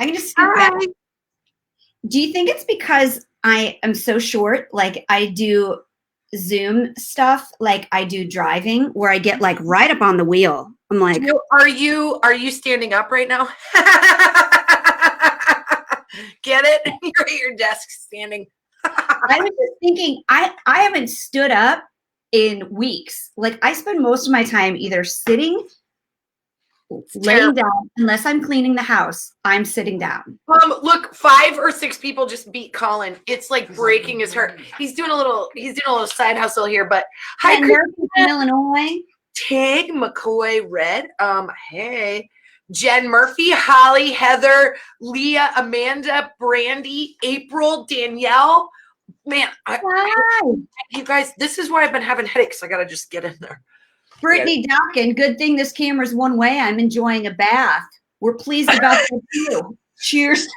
I can just scoot back. Do you think it's because I am so short? Like I do Zoom stuff, like I do driving, where I get like right up on the wheel. I'm like, are you standing up right now? Get it? You're at your desk standing. I was just thinking, I haven't stood up in weeks. Like I spend most of my time either sitting, laying down, unless I'm cleaning the house, I'm sitting down. Look, 5 or 6 people just beat Colin. It's like breaking his heart. He's doing a little side hustle here, but hi, Christina from Illinois. Tig McCoy Red. Hey. Jen Murphy, Holly, Heather, Leah, Amanda, Brandy, April, Danielle. Man, you guys, this is why I've been having headaches. I gotta just get in there. Brittany Dockin, good thing this camera's one way. I'm enjoying a bath. We're pleased about that too. Cheers.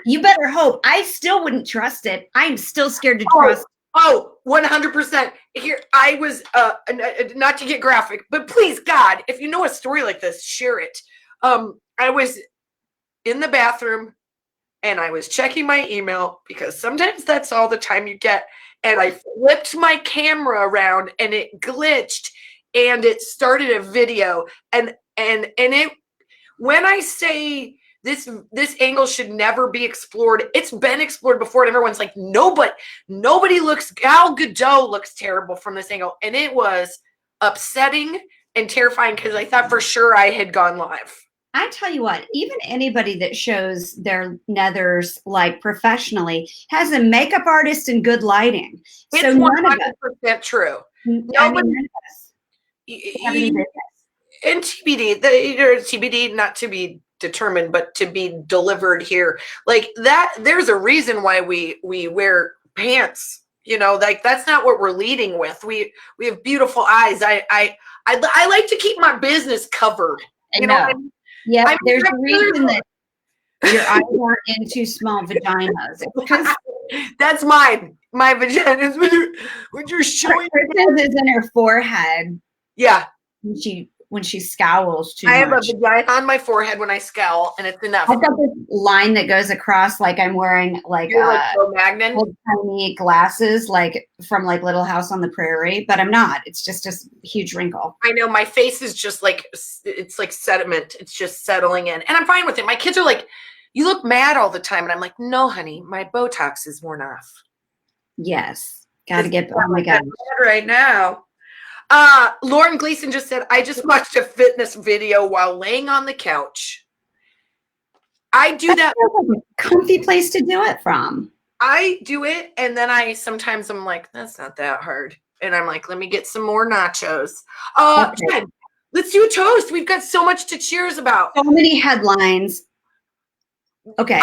You better hope. I still wouldn't trust it. I'm still scared to trust. 100%. Here, I was, not to get graphic, but please, God, if you know a story like this, share it. I was in the bathroom and I was checking my email because sometimes that's all the time you get. And I flipped my camera around and it glitched and it started a video. And it, when I say this angle should never be explored, it's been explored before and everyone's like, nobody looks, Gal Gadot looks terrible from this angle. And it was upsetting and terrifying because I thought for sure I had gone live. I tell you what, even anybody that shows their nethers like professionally has a makeup artist and good lighting. It's so 100% true. Nobody and TBD, TBD, not to be determined, but to be delivered here. Like that, there's a reason why we wear pants. You know, like that's not what we're leading with. We have beautiful eyes. I like to keep my business covered. You know. Yeah, there's a reason that your eyes aren't into small vaginas. That's mine. My vagina is when you're showing. Kristen's is in her forehead. Yeah. When she scowls too much. I have a vagina on my forehead when I scowl, and it's enough. I've got this line that goes across like I'm wearing like magnet tiny glasses like from like Little House on the Prairie, but I'm not. It's just a huge wrinkle. I know, my face is just like, it's like sediment. It's just settling in, and I'm fine with it. My kids are like, "You look mad all the time," and I'm like, "No, honey, my Botox is worn off." Yes, gotta get. Oh my God, right now. Lauren Gleason just said, I just watched a fitness video while laying on the couch. I do that. Like a comfy place to do it from. I do it, and then sometimes I'm like, that's not that hard. And I'm like, let me get some more nachos. Jen, let's do a toast. We've got so much to cheers about. So many headlines. Okay.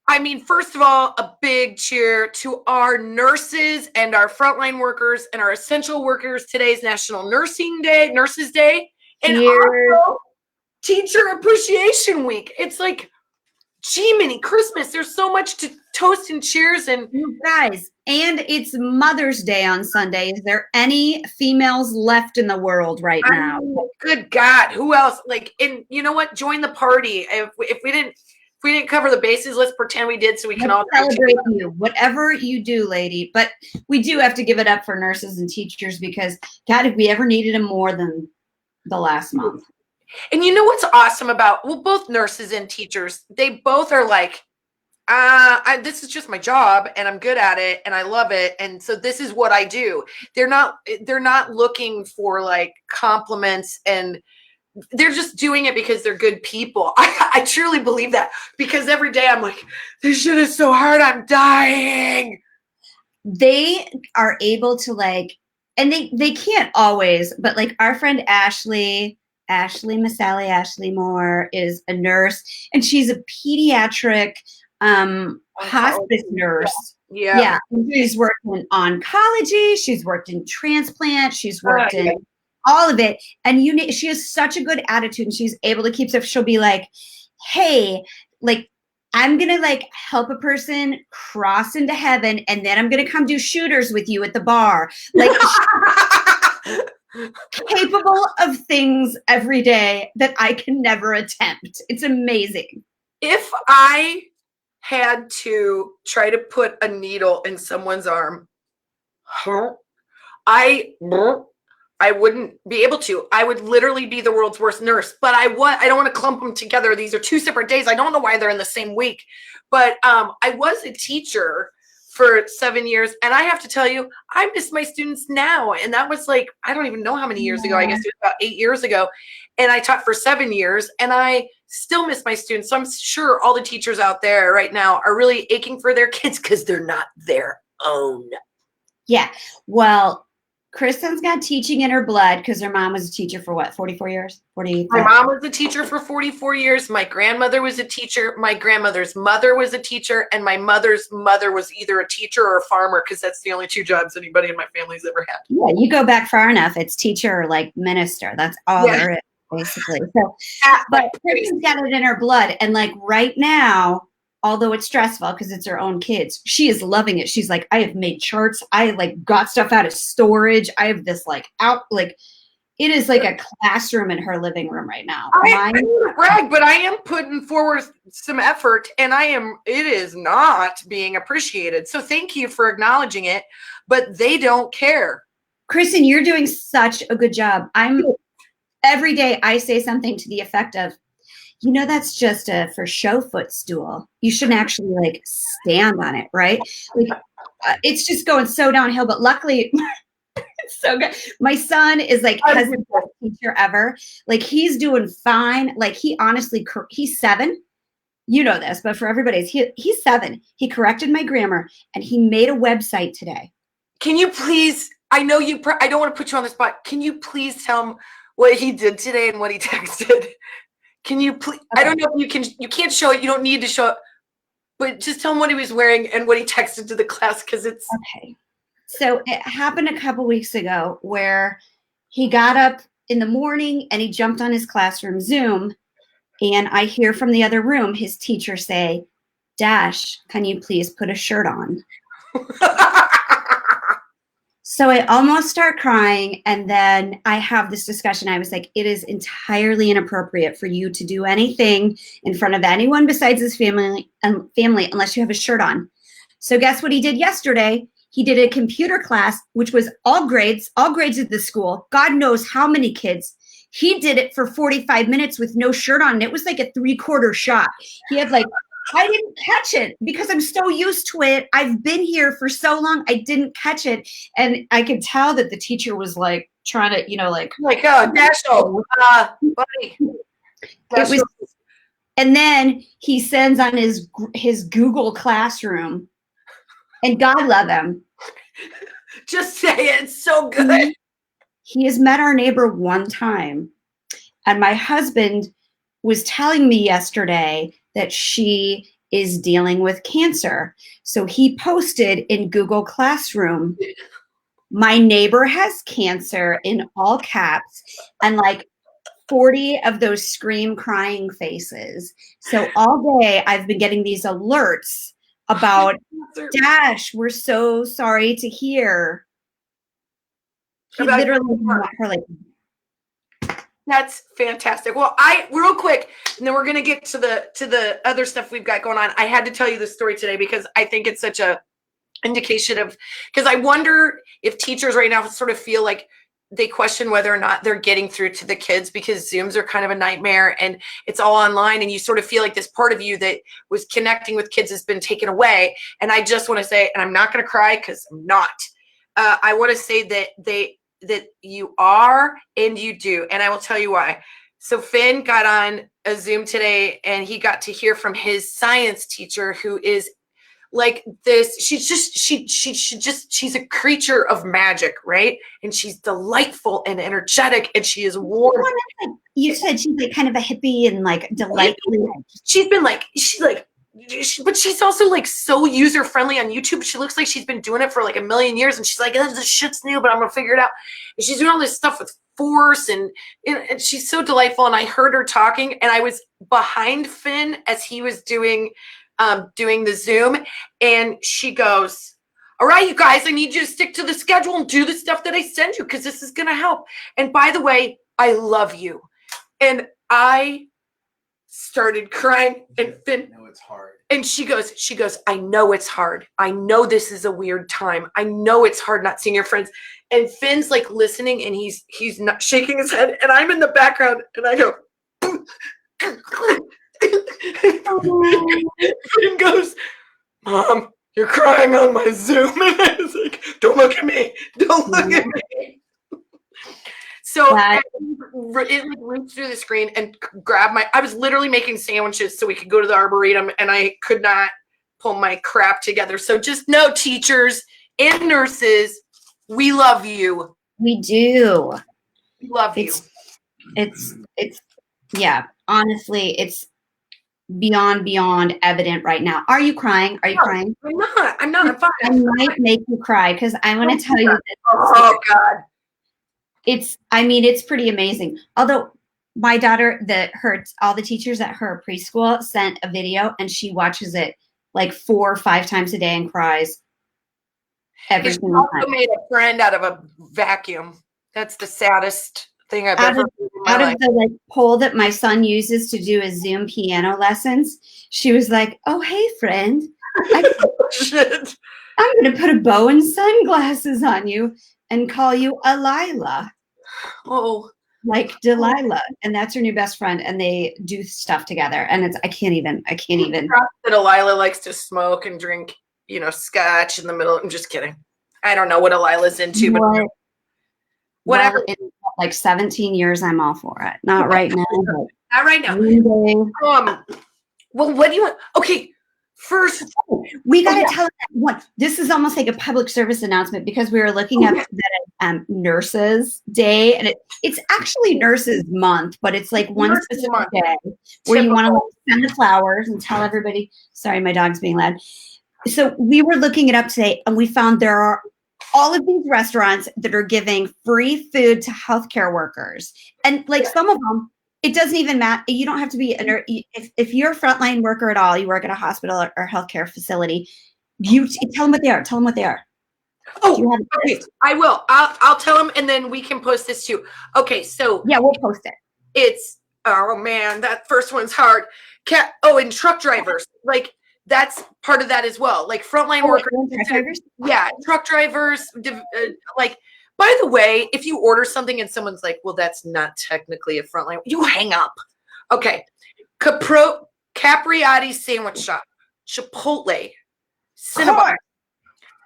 I mean, first of all, a big cheer to our nurses and our frontline workers and our essential workers. Today's National Nurses Day, and also Teacher Appreciation Week. It's like, gee, mini Christmas. There's so much to toast and cheers. And you guys, and it's Mother's Day on Sunday. Is there any females left in the world right now? Good God, who else? Like, and you know what? Join the party. If we didn't cover the bases, let's pretend we did so we can all celebrate you, whatever you do, lady. But we do have to give it up for nurses and teachers because, God, if we ever needed them more than the last month. And you know what's awesome about, both nurses and teachers, they both are like, this is just my job and I'm good at it and I love it. And so this is what I do. They're not looking for like compliments, and they're just doing it because they're good people. I truly believe that, because every day I'm like, this shit is so hard. I'm dying. They are able to like, and they can't always, but like our friend Ashley Moore is a nurse, and she's a pediatric hospice nurse. Yeah. She's worked in oncology. She's worked in transplant. She's worked in all of it. And she has such a good attitude, and she's able to keep stuff. She'll be like, hey, like, I'm going to like help a person cross into heaven, and then I'm going to come do shooters with you at the bar. Like, capable of things every day that I can never attempt. It's amazing. If I had to try to put a needle in someone's arm, I wouldn't be able to. I would literally be the world's worst nurse. But I don't want to clump them together. These are 2 separate days. I don't know why they're in the same week. But I was a teacher for 7 years, and I have to tell you, I miss my students now. And that was like, I don't even know how many years ago. I guess it was about 8 years ago. And I taught for 7 years, and I still miss my students. So I'm sure all the teachers out there right now are really aching for their kids because they're not their own. Yeah. Well, Kristen's got teaching in her blood because her mom was a teacher for what, 44 years? 40. My mom was a teacher for 44 years. My grandmother was a teacher. My grandmother's mother was a teacher. And my mother's mother was either a teacher or a farmer, because that's the only 2 jobs anybody in my family's ever had. Yeah, you go back far enough, it's teacher or like minister. That's all there is, basically. So, but Kristen's got it in her blood. And like right now, although it's stressful because it's her own kids, she is loving it. She's like, I have made charts. I like got stuff out of storage. I have this like it is like a classroom in her living room right now. I don't brag, but I am putting forward some effort, and it is not being appreciated. So thank you for acknowledging it, but they don't care. Kristen, you're doing such a good job. Every day I say something to the effect of, that's just a for show footstool. You shouldn't actually like stand on it, right? Like it's just going so downhill. But luckily, it's so good. My son is like has the best teacher ever. Like he's doing fine. Like he's 7. You know this, but for everybody, he's 7. He corrected my grammar and he made a website today. Can you please? I know you. I don't want to put you on the spot. Can you please tell him what he did today and what he texted? Can you please? Okay. I don't know if you can. You can't show it. You don't need to show it. But just tell him what he was wearing and what he texted to the class, because it's okay. So it happened a couple weeks ago where he got up in the morning and he jumped on his classroom Zoom, and I hear from the other room his teacher say, "Dash, can you please put a shirt on?" So I almost start crying, and then I have this discussion. I was like, it is entirely inappropriate for you to do anything in front of anyone besides his family unless you have a shirt on. So guess what he did yesterday? He did a computer class, which was all grades at the school. God knows how many kids. He did it for 45 minutes with no shirt on. And it was like a 3/4 shot. He had I didn't catch it because I'm so used to it. I've been here for so long. I didn't catch it. And I could tell that the teacher was like trying to, National, buddy. It was, and then he sends on his Google Classroom, and God love him. Just say it. It's so good. He has met our neighbor one time. And my husband was telling me yesterday that she is dealing with cancer. So he posted in Google Classroom, "My neighbor has cancer," in all caps, and 40 of those scream crying faces. So all day I've been getting these alerts about, "Dash, we're so sorry to hear." He literally her That's fantastic. Well, real quick, and then we're gonna get to the other stuff we've got going on. I had to tell you this story today because I think it's such a indication of, because I wonder if teachers right now sort of feel like they question whether or not they're getting through to the kids, because Zooms are kind of a nightmare and it's all online, and you sort of feel like this part of you that was connecting with kids has been taken away. And I just want to say, and I'm not going to cry because I'm not, I want to say that you are and you do. And I will tell you why. So Finn got on a Zoom today and he got to hear from his science teacher, who is like this. She's a creature of magic, right? And she's delightful and energetic, and she is warm. You said she's kind of a hippie and delightful. But she's also so user friendly on YouTube. She looks like she's been doing it for a million years, and she's like, "This shit's new, but I'm gonna figure it out." And she's doing all this stuff with force, and she's so delightful. And I heard her talking, and I was behind Finn as he was doing the Zoom, and she goes, All right, you guys, I need you to stick to the schedule and do the stuff that I send you because this is going to help. And by the way, I love you. And I started crying, and Finn, I know it's hard. And she goes, I know it's hard. I know this is a weird time. I know it's hard not seeing your friends. And Finn's like listening, and he's not shaking his head, and I'm in the background, and I go, Finn goes, Mom, you're crying on my Zoom. And I was like, don't look at me. Don't look at me. So it like reached through the screen and grabbed I was literally making sandwiches so we could go to the Arboretum, and I could not pull my crap together. So just know, teachers and nurses, we love you. We do. We love you. It's yeah, honestly, it's beyond evident right now. Are you crying? Are you crying? I'm not. I'm fine. I might make you cry because I want to tell you this. Oh God. It's pretty amazing. Although my daughter, all the teachers at her preschool sent a video, and she watches it like 4 or 5 times a day and cries every single time. She also made a friend out of a vacuum. That's the saddest thing I've ever seen in my life. Of the poll that my son uses to do his Zoom piano lessons, she was like, "Oh, hey, friend, Shit. I'm going to put a bow and sunglasses on you and call you Alila." Oh, like Delilah, and that's her new best friend, and they do stuff together, and I can't even. That Delilah likes to smoke and drink, scotch in the middle. I'm just kidding. I don't know what Delilah's into, but whatever. Well, in like 17 years, I'm all for it. Not right now. Not right now. Well, what do you want? Okay. First, we got to tell what this is almost like a public service announcement because we were looking at the Nurses Day, and it's actually Nurses Month, but it's like one specific day where you want to send the flowers and tell everybody. Sorry, my dog's being loud. So we were looking it up today, and we found there are all of these restaurants that are giving free food to healthcare workers, and some of them. It doesn't even matter. You don't have to be if you're a frontline worker at all, you work at a hospital or healthcare facility, you tell them what they are. Tell them what they are. Oh, okay. I will. I'll tell them, and then we can post this too. Okay, so yeah, we'll post it. It's man, that first one's hard. And truck drivers, that's part of that as well. Like frontline workers, truck drivers. Yeah, truck drivers. By the way, if you order something and someone's like, well, that's not technically a frontline, you hang up. Okay. Capriati Sandwich Shop, Chipotle, Cinnabon.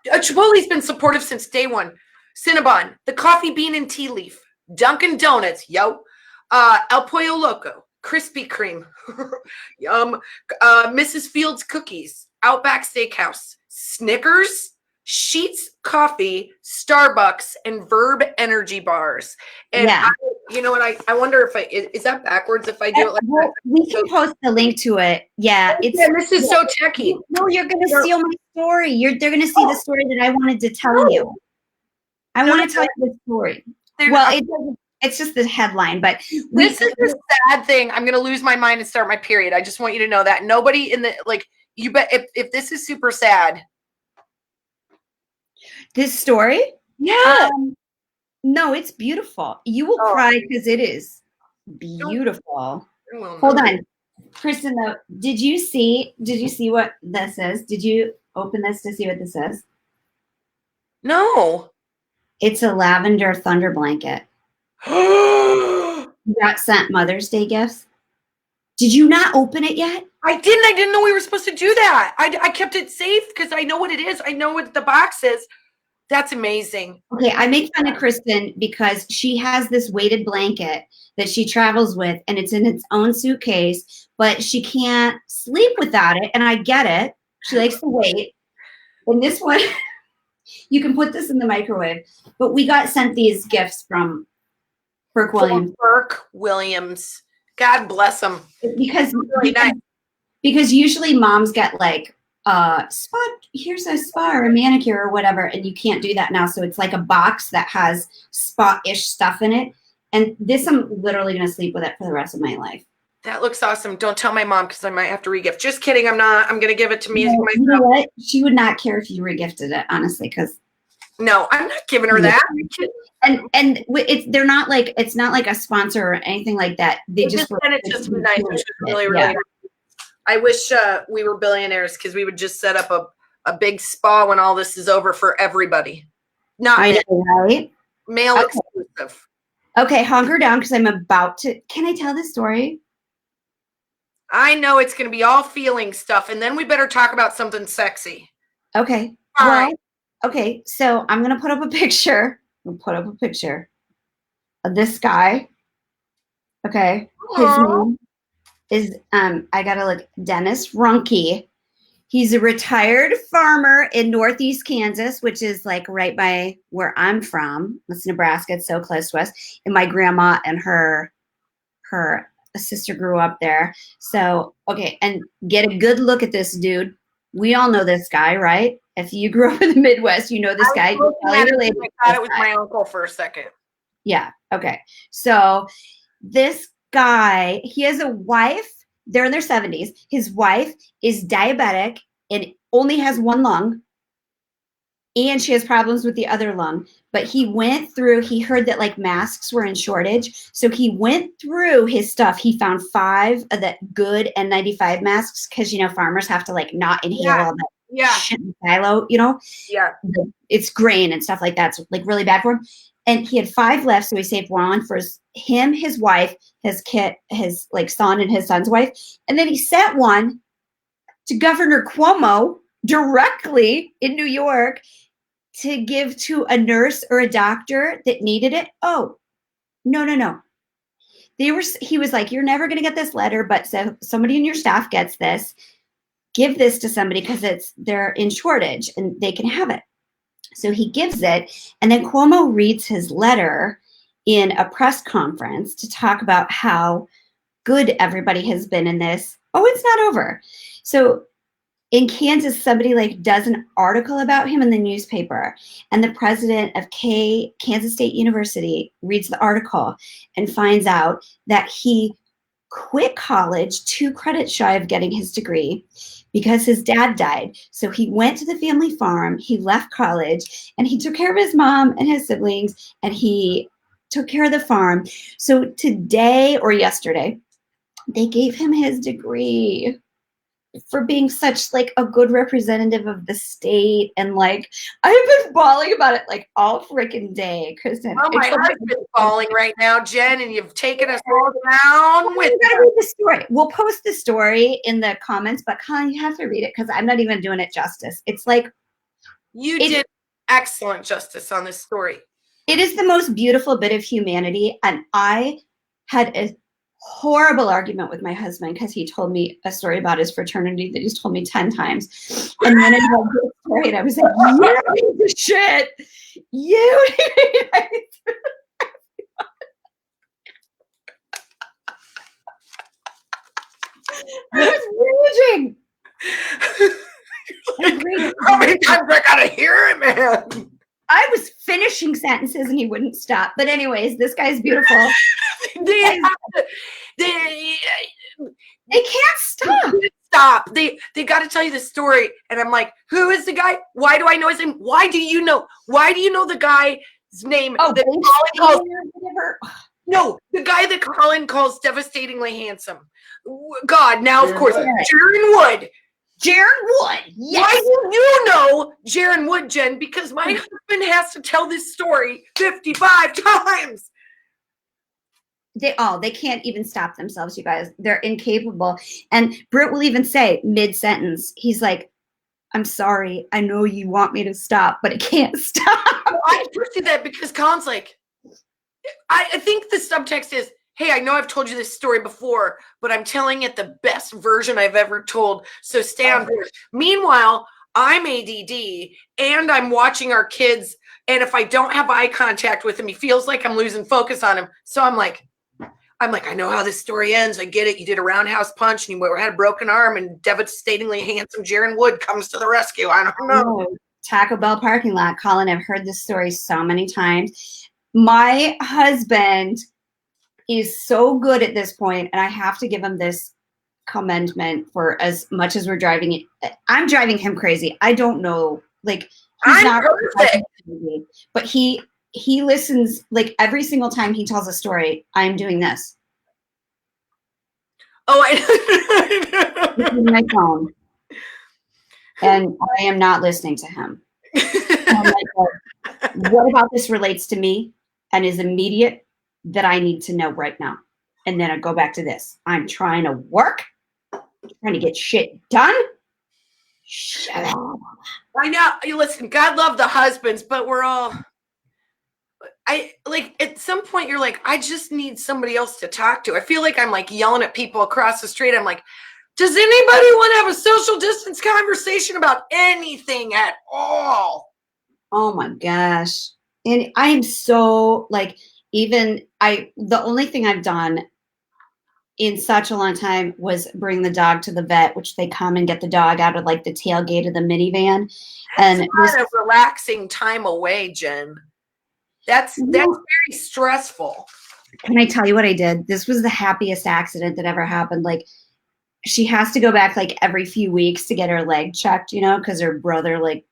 Chipotle's been supportive since day one. Cinnabon, the Coffee Bean and Tea Leaf, Dunkin' Donuts, El Pollo Loco, Krispy Kreme, Mrs. Fields Cookies, Outback Steakhouse, Snickers, Sheets Coffee, Starbucks, and Verb Energy Bars. And I wonder if is that backwards if I do it like that? We can post the link to it. Yeah, this is so techy. No, you're gonna steal my story. They're gonna see the story that I wanted to tell you. I want to tell you the story. It's just the headline, but this is the sad thing. I'm gonna lose my mind and start my period. I just want you to know that nobody in the you bet if this is super sad. This story? Yeah. No, it's beautiful. You will cry because it is beautiful. Hold on. Kristen, though, did you see what this is? Did you open this to see what this is? No. It's a lavender thunder blanket. You got sent Mother's Day gifts. Did you not open it yet? I didn't know we were supposed to do that. I kept it safe because I know what it is. I know what the box is. That's amazing. Okay, I make fun of Kristen because she has this weighted blanket that she travels with, and it's in its own suitcase, but she can't sleep without it, and I get it. She likes the weight. And this one, you can put this in the microwave. But we got sent these gifts from Burke Williams. Burke Williams. God bless them. Because usually moms get here's a spa or a manicure or whatever, and you can't do that now. So it's like a box that has spa-ish stuff in it. And this, I'm literally going to sleep with it for the rest of my life. That looks awesome. Don't tell my mom because I might have to regift. Just kidding. I'm not. I'm going to give it to me myself. You know what? She would not care if you regifted it, honestly, because. No, I'm not giving her that. And they're not like, it's not like a sponsor or anything like that. They just sent it just nice, which was really, really nice. I wish we were billionaires because we would just set up a big spa when all this is over for everybody. Not right? Male exclusive. Okay, hunker down because I'm about to. Can I tell this story? I know it's going to be all feeling stuff, and then we better talk about something sexy. Okay. Well, okay, so I'm going to put up a picture. I'm going to put up a picture of this guy. Okay. His name is, I got to look, Dennis Ruhnke. He's a retired farmer in Northeast Kansas, which is like right by where I'm from. It's Nebraska. It's so close to us. And my grandma and her sister grew up there. So, okay. And get a good look at this dude. We all know this guy, right? If you grew up in the Midwest, you know this guy. I thought it was my uncle for a second. Yeah. Okay. So this guy, he has a wife. They're in their 70s. His wife is diabetic and only has one lung. And she has problems with the other lung. But he heard that like masks were in shortage. So he went through his stuff. He found 5 of the good N95 masks because, farmers have to like not inhale all that shit in the silo, Yeah. It's grain and stuff like that. So like really bad for him. And he had 5 left. So he saved 1 for him, his wife, his kid, his like son and his son's wife. And then he sent 1 to Governor Cuomo directly in New York to give to a nurse or a doctor that needed it. Oh, no. He was like, you're never going to get this letter, but so somebody in your staff gets this, give this to somebody because they're in shortage and they can have it. So he gives it. And then Cuomo reads his letter in a press conference to talk about how good everybody has been in this. Oh, it's not over. So in Kansas, somebody like does an article about him in the newspaper, and the president of Kansas State University reads the article and finds out that he quit college 2 credits shy of getting his degree because his dad died. So he went to the family farm, he left college, and he took care of his mom and his siblings, and he took care of the farm. So today or yesterday, they gave him his degree for being such like a good representative of the state. And like, I've been bawling about it like all freaking day, Kristen. Oh, my heart's been falling right now, Jen, and you've taken us all down with you gotta read the story. We'll post the story in the comments, but Colin, you have to read it because I'm not even doing it justice. It's like you did excellent justice on this story. It is the most beautiful bit of humanity. And I had a horrible argument with my husband because he told me a story about his fraternity that he's told me 10 times. And then I read this story and I was like, you need the shit. You need I was raging. How many times I gotta hear it, man? I was finishing sentences and he wouldn't stop. But anyways, this guy's beautiful. They can't stop. They got to tell you the story, and I'm like, who is the guy? Why do I know his name? Why do you know the guy's name? Oh, no, the guy that Colin calls devastatingly handsome. God, now of course, Jaron Wood. Jaron Wood. Yes. Why do you know Jaron Wood, Jen? Because my husband has to tell this story 55 times. They can't even stop themselves, you guys. They're incapable. And Britt will even say mid-sentence, he's like, I'm sorry. I know you want me to stop, but it can't stop. Well, I appreciate that because Colin's like, I think the subtext is, hey, I know I've told you this story before, but I'm telling it the best version I've ever told. So stay on board. Meanwhile, I'm ADD and I'm watching our kids. And if I don't have eye contact with him, he feels like I'm losing focus on him. So I'm like, I know how this story ends. I get it. You did a roundhouse punch and you had a broken arm and devastatingly handsome Jaron Wood comes to the rescue. I don't know. Taco Bell parking lot. Colin, I've heard this story so many times. My husband is so good at this point, and I have to give him this commendment for as much as we're driving it. I'm driving him crazy. I don't know, like he's not perfect, but he listens like every single time he tells a story. I'm doing this. Oh, I my phone, and I am not listening to him. What about this relates to me and is immediate that I need to know right now? And then I go back to this. I'm trying to work, trying to get shit done. Shut up. I know. You listen, God love the husbands, but we're all, I like at some point you're like, I just need somebody else to talk to. I feel like I'm like yelling at people across the street. I'm like, does anybody want to have a social distance conversation about anything at all? Oh my gosh. And I'm so like, the only thing I've done in such a long time was bring the dog to the vet, which they come and get the dog out of like the tailgate of the minivan. And it's not a relaxing time away, Jen. That's very stressful. Can I tell you what I did? This was the happiest accident that ever happened. Like, she has to go back like every few weeks to get her leg checked, because her brother like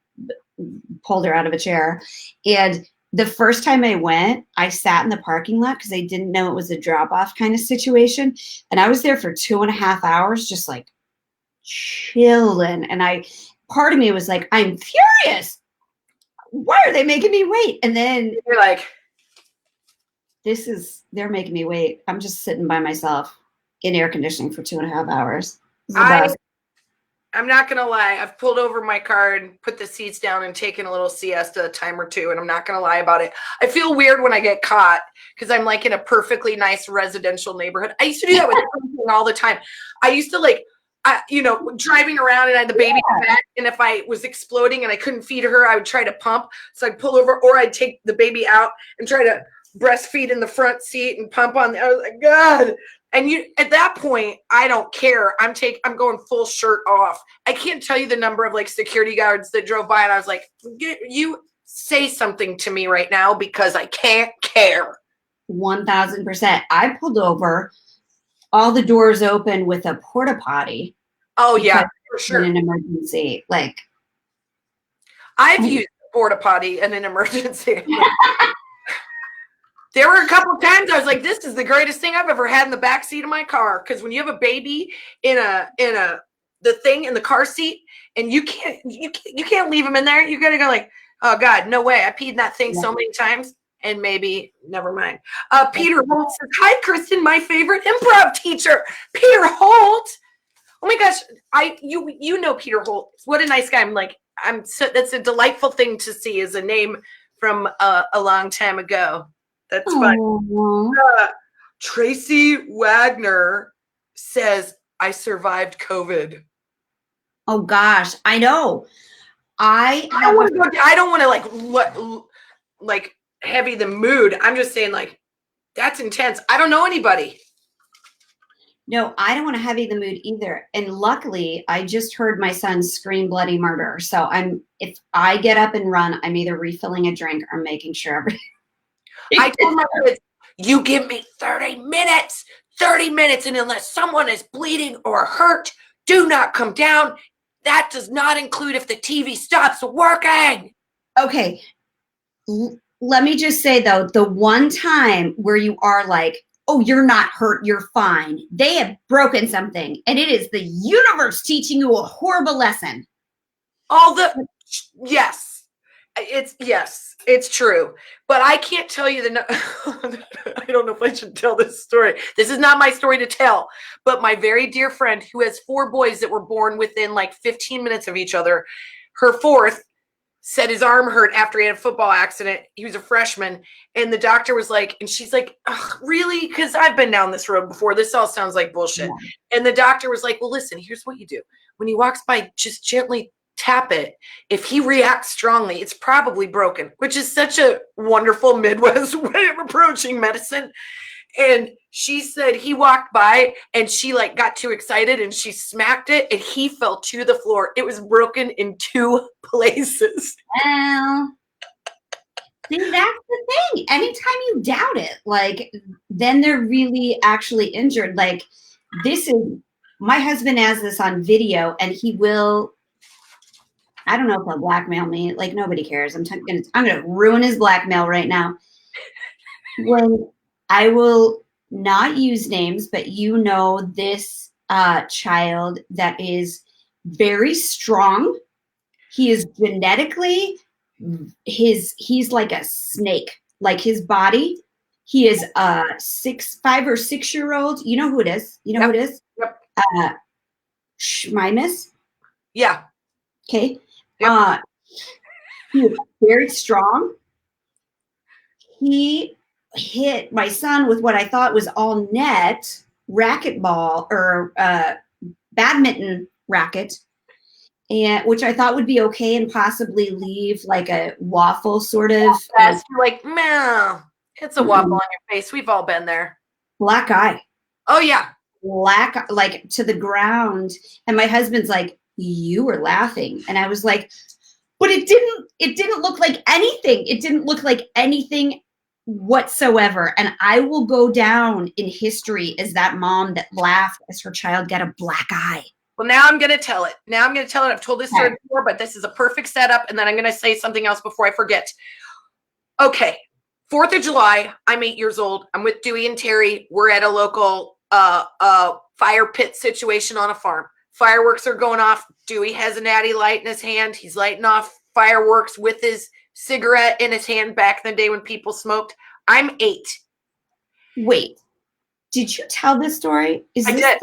pulled her out of a chair. And the first time I went, I sat in the parking lot because I didn't know it was a drop-off kind of situation. And I was there for 2.5 hours, just like chilling. And part of me was like, I'm furious. Why are they making me wait? And then you're like, they're making me wait. I'm just sitting by myself in air conditioning for 2.5 hours. I'm not gonna lie. I've pulled over my car and put the seats down and taken a little siesta a time or two, and I'm not gonna lie about it. I feel weird when I get caught because I'm like in a perfectly nice residential neighborhood. I used to do that with all the time. I used to like, driving around and I had the baby in the back, and if I was exploding and I couldn't feed her, I would try to pump. So I'd pull over, or I'd take the baby out and try to breastfeed in the front seat and pump on. I was like, God. And at that point, I don't care. I'm going full shirt off. I can't tell you the number of like security guards that drove by, and I was like, you say something to me right now because I can't care. 1,000%. I pulled over, all the doors open with a porta potty. Oh yeah, for sure. In an emergency, like I've used a porta potty in an emergency. There were a couple of times I was like, this is the greatest thing I've ever had in the back seat of my car. Because when you have a baby in the thing in the car seat, and you can't leave him in there, you gotta go like, oh God, no way. I peed in that thing so many times, and maybe never mind. Peter Holt says, hi, Kristen, my favorite improv teacher, Peter Holt. Oh my gosh, you know Peter Holt. What a nice guy. That's a delightful thing to see, is a name from a long time ago. That's fun. Tracy Wagner says, I survived COVID. Oh gosh, I know. I don't want to like heavy the mood. I'm just saying, like, that's intense. I don't know anybody. No, I don't want to heavy the mood either. And luckily, I just heard my son scream bloody murder. So if I get up and run, I'm either refilling a drink or making sure everything. I told my kids, you give me 30 minutes, and unless someone is bleeding or hurt, do not come down. That does not include if the TV stops working. Okay. Let me just say, though, the one time where you are like, oh, you're not hurt, you're fine. They have broken something, and it is the universe teaching you a horrible lesson. Yes. It's true. But I can't tell you I don't know if I should tell this story. This is not my story to tell. But my very dear friend who has 4 boys that were born within like 15 minutes of each other, her fourth said his arm hurt after he had a football accident. He was a freshman. And the doctor was like, and she's like, really? Because I've been down this road before. This all sounds like bullshit. Yeah. And the doctor was like, well, listen, here's what you do. When he walks by, just gently tap it. If he reacts strongly, it's probably broken, which is such a wonderful Midwest way of approaching medicine. And she said he walked by and she like got too excited and she smacked it and he fell to the floor. It was broken in 2 places. Well, See, that's the thing. Anytime you doubt it, like, then they're really actually injured. Like, this is, my husband has this on video, and he will, I don't know if he'll blackmail me. Like, nobody cares. I'm gonna ruin his blackmail right now. When I will not use names, but this child that is very strong. He is genetically, he's like a snake. Like, his body, he is a 5 or 6 year old. You know who it is? You know who it is? Yep. Schmimus. Yeah. Okay. Yep. He is very strong. He hit my son with what I thought was all net racquetball or badminton racket, and which I thought would be okay and possibly leave like a waffle sort of. Yes, you're like, man, it's a waffle on your face. We've all been there. Black eye. Oh yeah. Black, like, to the ground. And my husband's like, you were laughing. And I was like, but it didn't look like anything. It didn't look like anything whatsoever. And I will go down in history as that mom that laughed as her child got a black eye. Well, now I'm going to tell it. I've told this story before, but this is a perfect setup. And then I'm going to say something else before I forget. Okay. 4th of July. I'm 8 years old. I'm with Dewey and Terry. We're at a local fire pit situation on a farm. Fireworks are going off. Dewey has a natty light in his hand. He's lighting off fireworks with his cigarette in his hand back in the day when people smoked. I'm 8. Wait, did you tell this story? I did.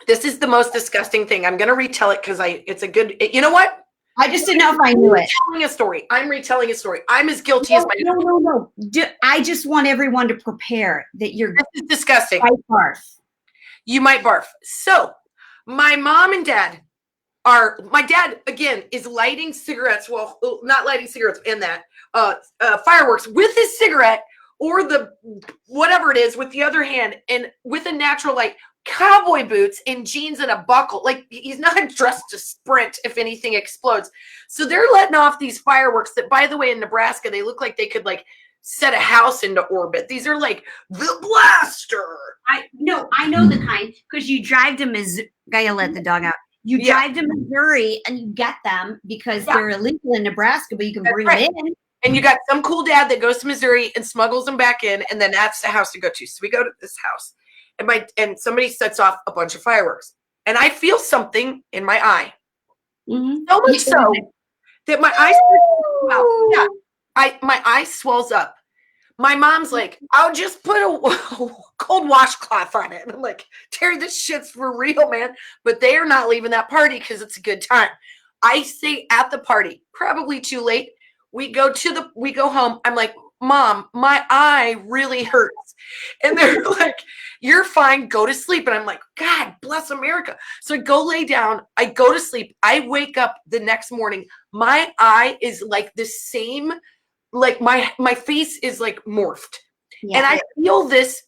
This is the most disgusting thing. I'm going to retell it because it's a good, you know what? I just didn't know if I knew it. I'm retelling a story. I'm as guilty as my. No. I just want everyone to prepare that you're. This is disgusting. Might barf. You might barf. So, my mom and dad my dad again is lighting cigarettes. Well, not lighting cigarettes in that fireworks with his cigarette or the whatever it is with the other hand, and with a natural light. Cowboy boots and jeans and a buckle. Like, he's not dressed to sprint if anything explodes. So they're letting off these fireworks that, by the way, in Nebraska, they look like they could like set a house into orbit. These are like the blaster. I know the kind, because you drive to Missouri. Gotta let the dog out. You drive to Missouri and you get them because they're illegal in Nebraska, but you can bring them in. And you got some cool dad that goes to Missouri and smuggles them back in, and then that's the house to go to. So we go to this house. And somebody sets off a bunch of fireworks, and I feel something in my eye. Mm-hmm. So much so that my eye my eye swells up. My mom's like, I'll just put a cold washcloth on it. And I'm like, Terry, this shit's for real, man. But they are not leaving that party because it's a good time. I stay at the party, probably too late. We go home. I'm like, Mom, my eye really hurts. And they're like, you're fine, go to sleep. And I'm like, God bless America. So I go lay down, I go to sleep. I wake up the next morning. My eye is like the same, like my face is like morphed. Yeah. And I feel this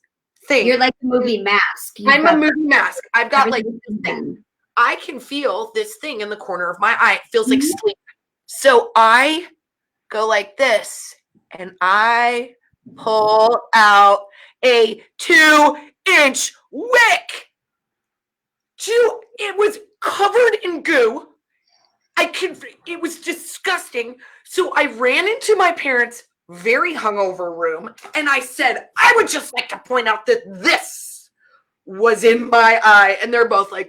thing. You're like the movie Mask. I'm a movie Mask. I've got like this thing. I can feel this thing in the corner of my eye. It feels like sleep. So I go like this. And I pull out a 2-inch wick. It was covered in goo. It was disgusting. So I ran into my parents' very hungover room and I said, I would just like to point out that this was in my eye. And they're both like,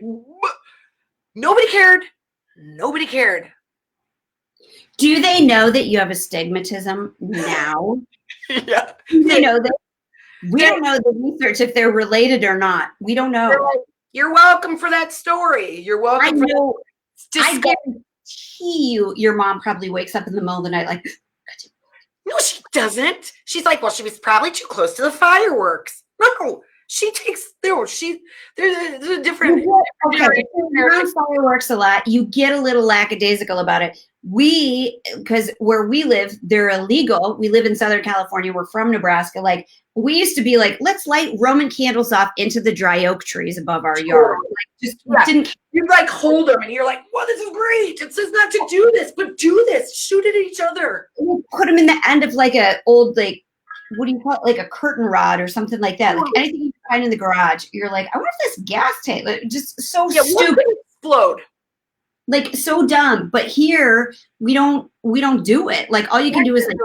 nobody cared. Nobody cared. Do they know that you have astigmatism now? Yeah. Do they know that? We don't know the research if they're related or not. We don't know. You're welcome for that story. You're welcome. I know. I guarantee you, your mom probably wakes up in the middle of the night like, no, she doesn't. She's like, well, she was probably too close to the fireworks. No, She takes there's a different. Okay, you're on fireworks a lot. You get a little lackadaisical about it. Because where we live, they're illegal. We live in Southern California. We're from Nebraska. Like, we used to be like, let's light Roman candles off into the dry oak trees above our yard. Like, you like hold them and you're like, well, this is great. It says not to do this, but do this. Shoot it at each other. We put them in the end of like a old, like, what do you call it? Like a curtain rod or something like that. Like anything you find in the garage. You're like, I wonder if this gas tank, like, just so stupid. Explode. Like, so dumb. But here we don't do it. Like, all you can do is like,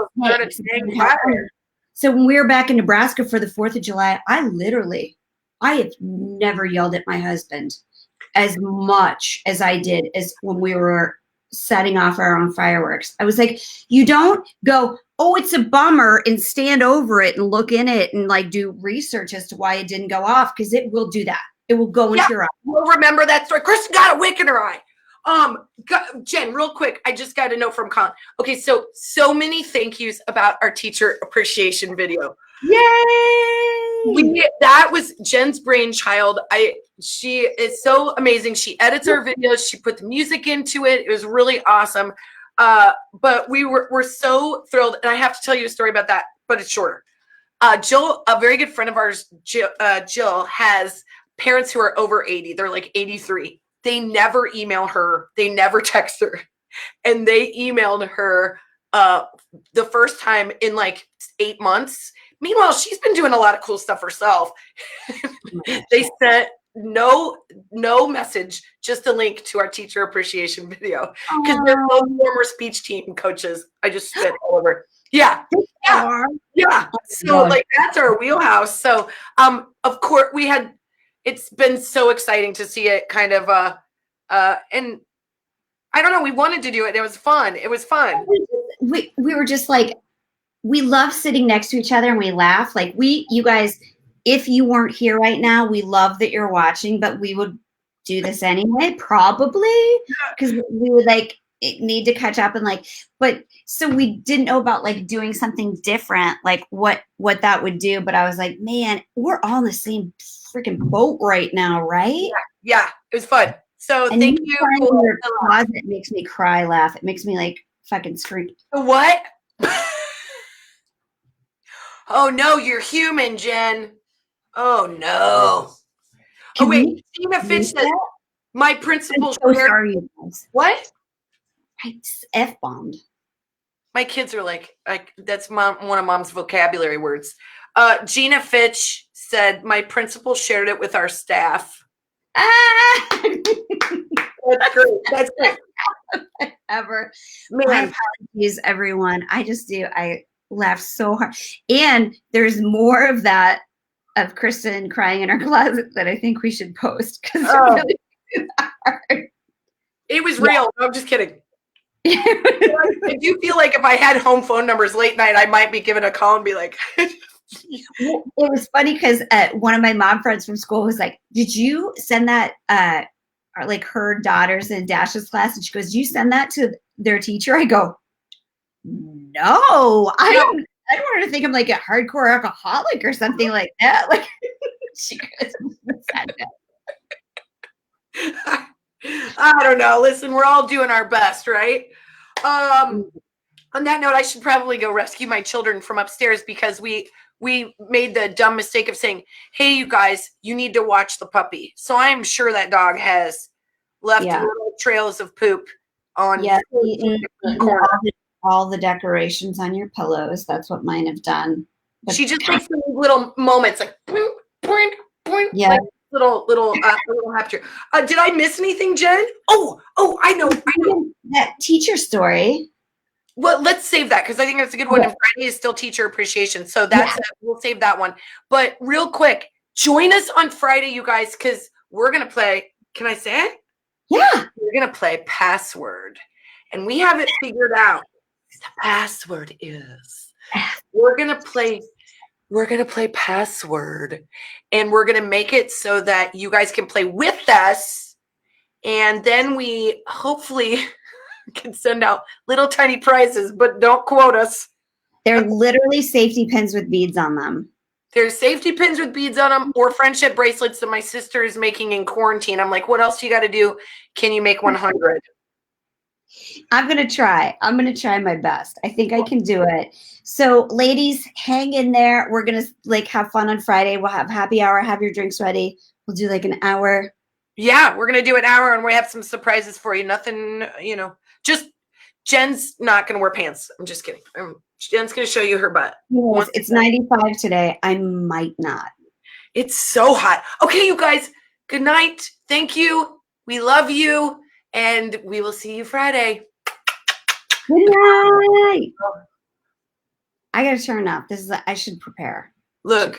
so when we were back in Nebraska for the 4th of July, I have never yelled at my husband as much as I did as when we were setting off our own fireworks. I was like, you don't go, oh, it's a bummer, and stand over it and look in it and like do research as to why it didn't go off, because it will do that. It will go into your eye. We'll remember that story. Kristen got a wick in her eye. Jen, real quick, I just got a note from Colin. Okay, so many thank yous about our teacher appreciation video. Yay! That was Jen's brainchild. She is so amazing. She edits our videos. She put the music into it. It was really awesome. But we're so thrilled, and I have to tell you a story about that, but it's shorter. Jill, a very good friend of ours, Jill has parents who are over 80. They're like 83. They never email her. They never text her. And they emailed her the first time in like 8 months. Meanwhile, she's been doing a lot of cool stuff herself. They sent no message, just a link to our teacher appreciation video. Because they're both former speech team coaches. I just spit all over. Yeah. So like that's our wheelhouse. So of course it's been so exciting to see it kind of and I don't know, we wanted to do it. It was fun. We were just like, we love sitting next to each other and we laugh. Like you guys, if you weren't here right now, we love that you're watching, but we would do this anyway, probably, because we would like need to catch up and like, but so we didn't know about like doing something different, like what that would do. But I was like, man, we're all in the same freaking boat right now, right? Yeah, it was fun. So and thank you. Your closet makes me cry, laugh. It makes me like fucking scream. What? Oh no, you're human, Jen. Oh no. Wait, Gina Fitch says my principal. I'm so sorry, you guys. What? I F-bombed. My kids are like that's one of mom's vocabulary words. Gina Fitch said my principal shared it with our staff. That's great. Whatever. My apologies, everyone. I laugh so hard. And there's more of that of Kristen crying in her closet that I think we should post, because it was real. No, I'm just kidding. I do feel like if I had home phone numbers late night, I might be giving a call and be like. It was funny because one of my mom friends from school was like, did you send that like her daughters in Dash's class? And she goes, did you send that to their teacher? I go, no, I don't want her to think I'm like a hardcore alcoholic or something like that. Like she goes, I don't know. Listen, we're all doing our best, right? On that note, I should probably go rescue my children from upstairs, because we made the dumb mistake of saying, hey, you guys, you need to watch the puppy. So I'm sure that dog has left little trails of poop on all the decorations on your pillows. That's what mine have done. But she just makes these little moments like point, point, point. Yeah. Like little rapture. Did I miss anything, Jen? Oh, I know. That teacher story. Well, let's save that, because I think that's a good one. And Friday is still teacher appreciation. So we'll save that one. But real quick, join us on Friday, you guys, because we're going to play. Can I say it? Yeah. We're going to play Password. And we have it figured out. The password is we're going to play Password, and we're going to make it so that you guys can play with us. And then we hopefully can send out little tiny prizes, but don't quote us. They're literally safety pins with beads on them. There's safety pins with beads on them or friendship bracelets that my sister is making in quarantine. I'm like, what else do you got to do? Can you make 100? I'm going to try. I'm going to try my best. I think I can do it. So ladies, hang in there. We're going to like have fun on Friday. We'll have happy hour, have your drinks ready. We'll do like an hour. Yeah, we're going to do an hour and we have some surprises for you. Nothing, just Jen's not going to wear pants. I'm just kidding. Jen's going to show you her butt. Yes, it's 95 today. I might not. It's so hot. Okay, you guys, good night. Thank you. We love you. And we will see you Friday. Good night. I got to turn up. I should prepare. Look.